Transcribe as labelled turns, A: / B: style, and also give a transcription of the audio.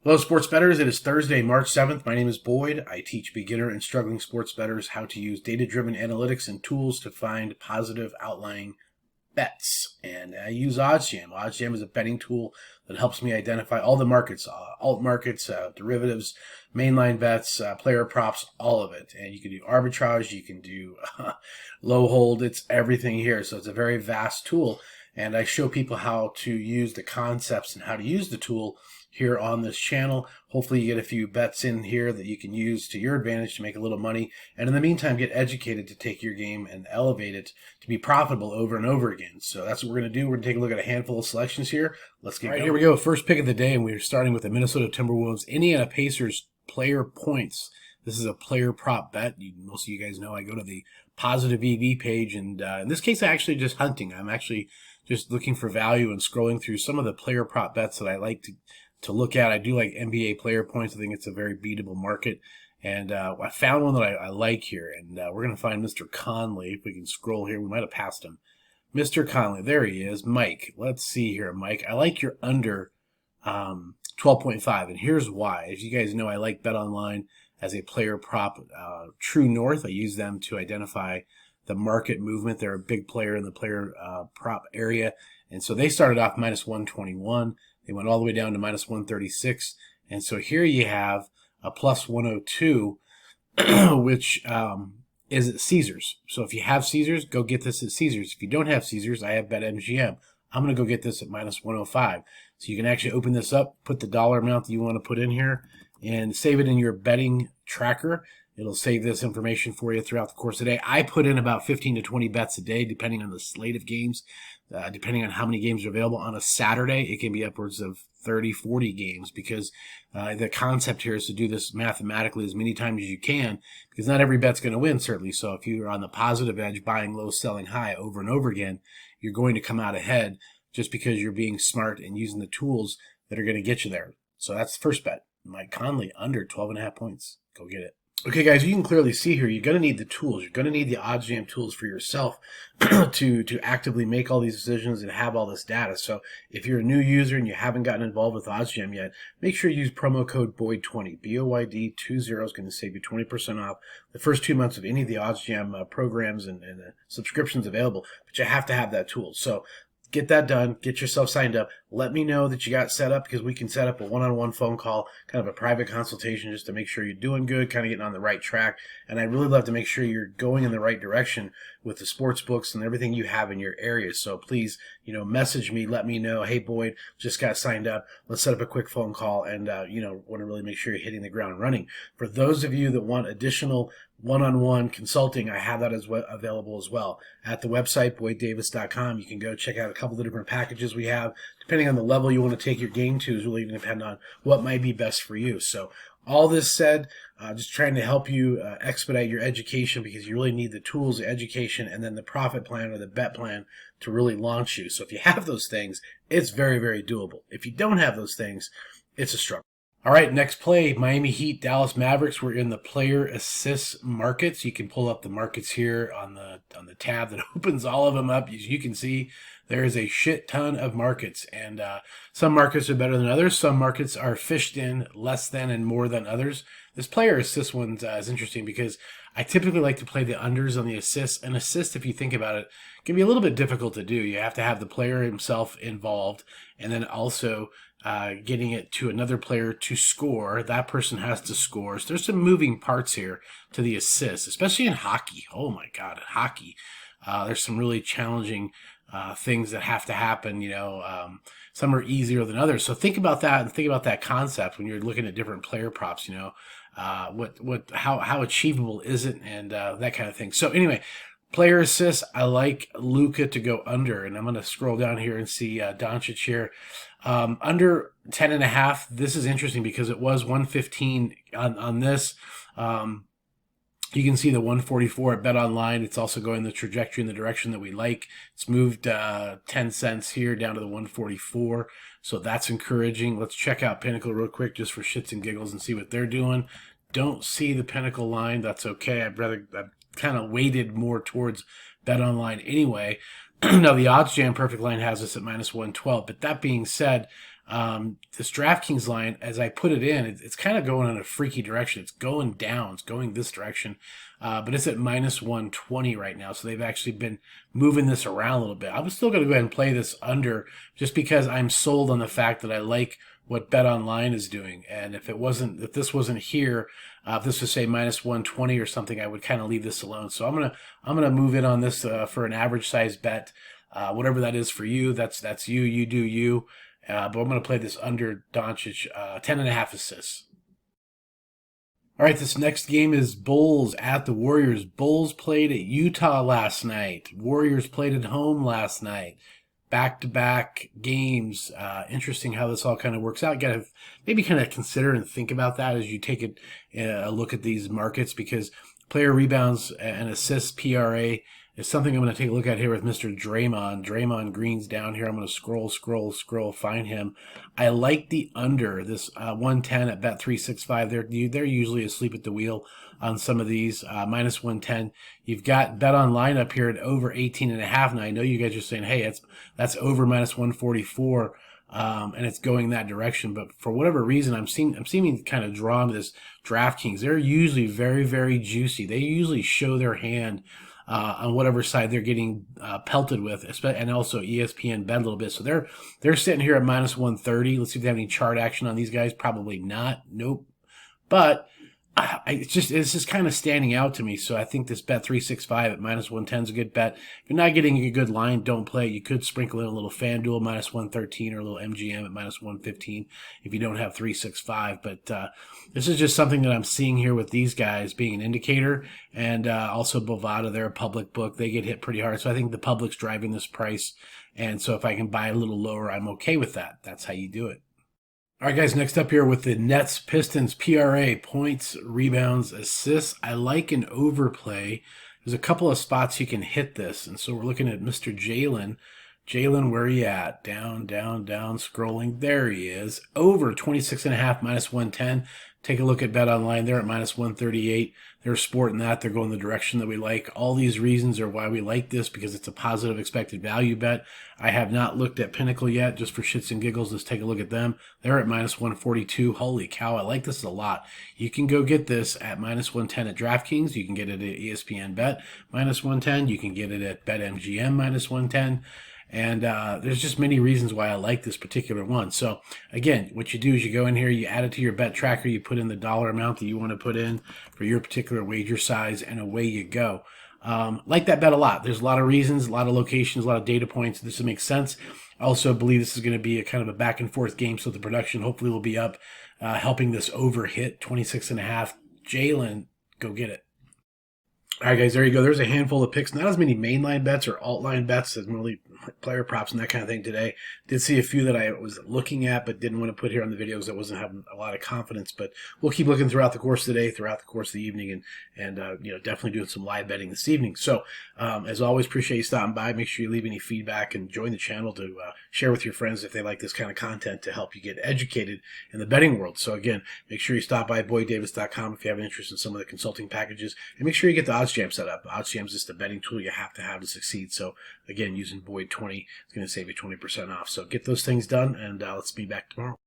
A: Hello, sports bettors. It is Thursday, March 7th. My name is Boyd. I teach beginner and struggling sports bettors how to use data-driven analytics and tools to find positive outlying bets. And I use OddsJam. OddsJam is a betting tool that helps me identify all the markets, alt markets, derivatives, mainline bets, player props, all of it. And you can do arbitrage, you can do low hold. It's everything here. So it's a very vast tool. And I show people how to use the concepts and how to use the tool here on this channel. Hopefully you get a few bets in here that you can use to your advantage to make a little money. And in the meantime, get educated to take your game and elevate it to be profitable over and over again. So that's what we're going to do. We're going to take a look at a handful of selections here. Let's get going. Here we go. First pick of the day, and we're starting with the Minnesota Timberwolves, Indiana Pacers player points. This is a player prop bet. Most of you guys know I go to the positive EV page, and in this case, I'm actually just hunting. I'm actually just looking for value and scrolling through some of the player prop bets that I like to look at. I do like NBA player points. I think it's a very beatable market. And I found one that I like here. And we're going to find Mr. Conley. If we can scroll here, we might have passed him. Mr. Conley, there he is. Mike, let's see here, Mike. I like your under 12.5. And here's why. As you guys know, I like BetOnline as a player prop. True North, I use them to identify the market movement. They're a big player in the player prop area. And so they started off minus 121. They went all the way down to minus 136. And so here you have a plus 102, which is at Caesars. So if you have Caesars, go get this at Caesars. If you don't have Caesars, I have BetMGM. I'm going to go get this at minus 105. So you can actually open this up, put the dollar amount that you want to put in here, and save it in your betting tracker. It'll save this information for you throughout the course of the day. I put in about 15 to 20 bets a day, depending on the slate of games, depending on how many games are available. On a Saturday, it can be upwards of 30, 40 games, because the concept here is to do this mathematically as many times as you can, because not every bet's going to win, certainly. So if you're on the positive edge, buying low, selling high over and over again, you're going to come out ahead just because you're being smart and using the tools that are going to get you there. So that's the first bet. Mike Conley, under 12.5 points. Go get it. Okay, guys, you can clearly see here, you're going to need the tools. You're going to need the OddsJam tools for yourself to actively make all these decisions and have all this data. So if you're a new user and you haven't gotten involved with OddsJam yet, make sure you use promo code BOYD20. BOYD20 is going to save you 20% off the first 2 months of any of the OddsJam programs and subscriptions available. But you have to have that tool. So get that done. Get yourself signed up. Let me know that you got set up, because we can set up a one-on-one phone call, kind of a private consultation, just to make sure you're doing good, kind of getting on the right track. And I'd really love to make sure you're going in the right direction with the sports books and everything you have in your area. So please, message me, let me know, hey, Boyd, just got signed up. Let's set up a quick phone call, and, want to really make sure you're hitting the ground running. For those of you that want additional one-on-one consulting, I have that available as well at the website, boyddavis.com. You can go check out a couple of different packages we have. Depending on the level you want to take your game to is really going to depend on what might be best for you. So all this said, just trying to help you expedite your education, because you really need the tools, the education, and then the profit plan or the bet plan to really launch you. So if you have those things, it's very, very doable. If you don't have those things, it's a struggle. All right, next play, Miami Heat, Dallas Mavericks. We're in the player assist markets. You can pull up the markets here on the tab that opens all of them up. As you can see, there is a shit ton of markets, and some markets are better than others. Some markets are fished in less than and more than others. This player assist one is interesting, because I typically like to play the unders on the assists. An assist, if you think about it, can be a little bit difficult to do. You have to have the player himself involved, and then also getting it to another player to score. That person has to score. So there's some moving parts here to the assist, especially in hockey. Oh my God, in hockey, there's some really challenging things that have to happen. Some are easier than others. So think about that, and think about that concept when you're looking at different player props. How achievable is it, and that kind of thing. So anyway, player assists, I like Luka to go under, and I'm going to scroll down here and see Doncic here. Under 10.5, this is interesting because it was 115 on this. You can see the 144 at BetOnline. It's also going the trajectory in the direction that we like. It's moved 10 cents here down to the 144. So that's encouraging. Let's check out Pinnacle real quick just for shits and giggles and see what they're doing. Don't see the Pinnacle line. That's okay. I've kind of weighted more towards BetOnline anyway. Now, the OddsJam Perfect Line has us at minus 112. But that being said, This DraftKings line, as I put it in, it's kind of going in a freaky direction. It's going down. It's going this direction. But it's at minus 120 right now. So they've actually been moving this around a little bit. I'm still going to go ahead and play this under just because I'm sold on the fact that I like what Bet Online is doing. And if this wasn't here, if this was say minus 120 or something, I would kind of leave this alone. So I'm gonna move in on this for an average size bet, whatever that is for you. That's you. You do you. But I'm gonna play this under Doncic, 10.5 assists. All right, this next game is Bulls at the Warriors. Bulls played at Utah last night. Warriors played at home last night. Back-to-back games. Interesting how this all kind of works out. You got to maybe kind of consider and think about that as you take a look at these markets, because player rebounds and assists PRA is something I'm going to take a look at here with Mr. Draymond. Draymond Green's down here. I'm going to scroll, find him. I like the under, this 110 at Bet365. They're usually asleep at the wheel on some of these, minus 110. You've got Bet Online up here at over 18.5. Now I know you guys are saying, hey, that's over minus 144. And it's going that direction, but for whatever reason, I'm seeming kind of drawn to this DraftKings. They're usually very, very juicy. They usually show their hand on whatever side they're getting pelted with, and also ESPN bet a little bit. So they're sitting here at minus 130. Let's see if they have any chart action on these guys. Probably not. Nope. But it's just kind of standing out to me. So I think this Bet365 at minus 110 is a good bet. If you're not getting a good line, don't play. You could sprinkle in a little FanDuel minus 113 or a little MGM at minus 115 if you don't have 365. But this is just something that I'm seeing here with these guys being an indicator. And also Bovada, they're a public book. They get hit pretty hard. So I think the public's driving this price. And so if I can buy a little lower, I'm okay with that. That's how you do it. All right, guys, next up here with the Nets Pistons PRA, points, rebounds, assists. I like an overplay. There's a couple of spots you can hit this. And so we're looking at Mr. Jalen. Jalen, where are you at? Down, scrolling. There he is. Over 26.5, minus 110. Take a look at Bet Online. They're at minus 138. They're sporting that. They're going the direction that we like. All these reasons are why we like this, because it's a positive expected value bet. I have not looked at Pinnacle yet, just for shits and giggles. Let's take a look at them. They're at minus 142. Holy cow, I like this a lot. You can go get this at minus 110 at DraftKings. You can get it at ESPN Bet minus 110. You can get it at BetMGM minus 110. And there's just many reasons why I like this particular one. So again, what you do is you go in here, you add it to your bet tracker, you put in the dollar amount that you want to put in for your particular wager size, and away you go. Like that bet a lot. There's a lot of reasons, a lot of locations, a lot of data points. This makes sense. I also believe this is going to be a kind of a back and forth game, so the production hopefully will be up, helping this over hit 26.5. Jalen, go get it. All right, guys, there you go. There's a handful of picks. Not as many mainline bets or alt line bets as really player props and that kind of thing today. Did see a few that I was looking at but didn't want to put here on the video because I wasn't having a lot of confidence. But we'll keep looking throughout the course of the day, throughout the course of the evening, and definitely doing some live betting this evening. So as always, appreciate you stopping by. Make sure you leave any feedback and join the channel to share with your friends if they like this kind of content to help you get educated in the betting world. So again, make sure you stop by boyddavis.com if you have an interest in some of the consulting packages, and make sure you get the OddsJam set up. OddsJam is just a betting tool you have to succeed. So again, using Boyd20 is going to save you 20% off. So get those things done, and let's be back tomorrow.